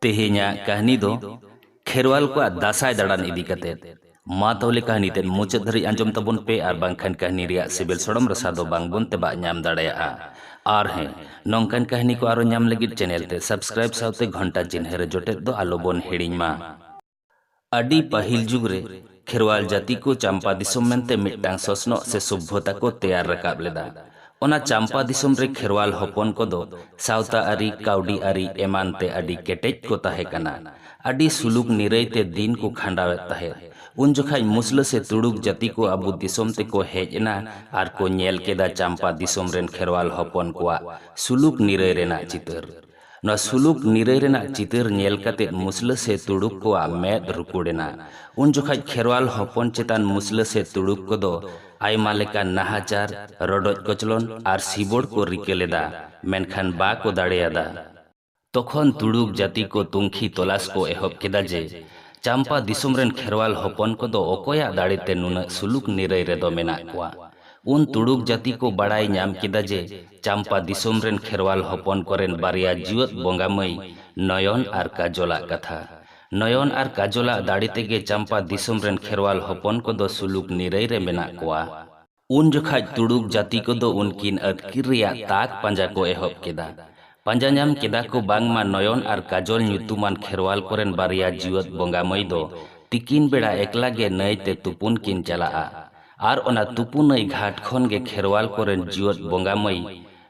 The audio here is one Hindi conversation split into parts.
तेहेnya कहनी दो खेरवाल को दासाय दड़ान इदी कते मा तौले कहनी तेन मुचाद धरी आंजम तबन पे आर बांखान कहनी रिया सिबिल सड़म रसा दो बांगबन ते बा ᱧᱟᱢ दाड़ाया आर हैं नौकान कहनी को आरो ᱧᱟᱢ लगित चैनल ते सब्सक्राइब साउते घंटा चिन्ह रे जोटे दो आलोबन हिड़िंग मा अडी पहिल जुग रे खेरवाल जाति को चंपा दिसम मेनते मिट्टांग ससनो से सभ्यता को तैयार रकाब लेदा ओना चंपा दिसम रे खेरवाल हपन को दो सावता आरी काउडी आरी एमानते अडी केटेज को ताहे कना अडी सुलुक निरैते दिन को खांडावे ताहे उन जोखाई मुसला से तुड़ुक जाति को अबु दिसम ते को हेजना आर को नेल केदा चंपा दिसम रेन खेरवाल हपन को सुलुक निरै रेना चितर न सुलुक निरै रेना चितर नेल कते मुसला से तुड़ुक को मेद रुकुडेना उन जोखाई खेरवाल हपन चेतान मुसला से तुड़ुक को दो आयमा लेका नाहाचार रडोज कचलन आर सिबोड़ को रिकेलेदा मेनखान बा को दाड़ेयादा तखन तुड़ुक जाति को तुंखी तलाश को एहब केदा जे चंपा दिसम रेन खेरवाल हपन को दो ओकोया दाड़ेते नुना सुलुक निरै रेदो मेना कोआ उन तुड़ुक जाति को बड़ाई ᱧᱟᱢ केदा जे चंपा दिसम रेन खेरवाल हपन कोरेन बारिया जीवत बोंगामई नयन आर काजोला कथा नयन आर काजोला दाड़ी तेगे चंपा दिसम रेन खेरवाल हपन को दो सुलुक निरै रे मेना कोआ उन जोखाई तुड़ुक जाति को दो उनकिन अदकिर रिया ताक पांजा को एहब केदा पांजा ᱧᱟᱢ केदा को बांगमा नयन आर काजोल ᱧᱩᱛᱩᱢᱟᱱ खेरवाल कोरेन बारिया जीवत बोंगामई दो तिकिन बेड़ा एकला गे नईते तुपुन किन चलाआ आर ओना तुपुनई घाट खन गे खेरवाल कोरेन जीवत बोंगामई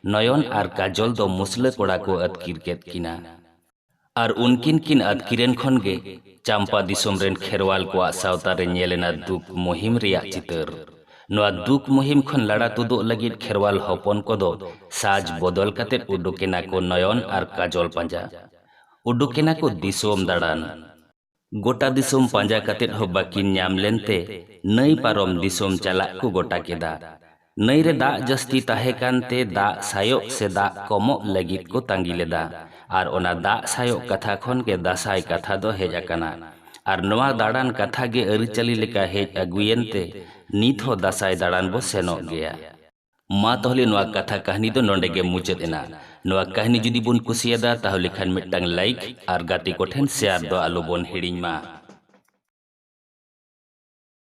नयन आर काजोल दो मुसले कोड़ा को अदकिर केद किना आर उनकिन किन अदकिरेन खन गे चंपा दिसम रेन खेरवाल को सावता रे ñेलेना दुख मुहिम रिया चितर नोआ दुख मुहिम खन लड़ा तुदो लगित खेरवाल हपन को दो साज बदल कते उडुकेना को नयन आर काजोल पांजा उडुकेना को दिसोम दाड़ान गोटा दिसोम पांजा कते हो बाकिन ᱧᱟᱢ लेनते नई पारम दिसोम चला को गोटा केदा नई रे दा जस्ती ताहे कानते दा सायो से दा कमो लगित को तांगी लेदा आर ओना दा सायो कथा खन के दासाय कथा दो हेज आकाना आर नोआ दाड़ान कथा गे अरिचली लेका हेज अगुयेनते नित हो दासाय दाड़ान बो सेनो गया मा तहले नोआ कथा कहानी दो नोंडे गे मुचाद एना नोआ कहानी जुदी बुन कुसियादा ताहले खान मिट्टांग लाइक आर गाते को ठेन शेयर दो आलो बोन हिड़िंग मा।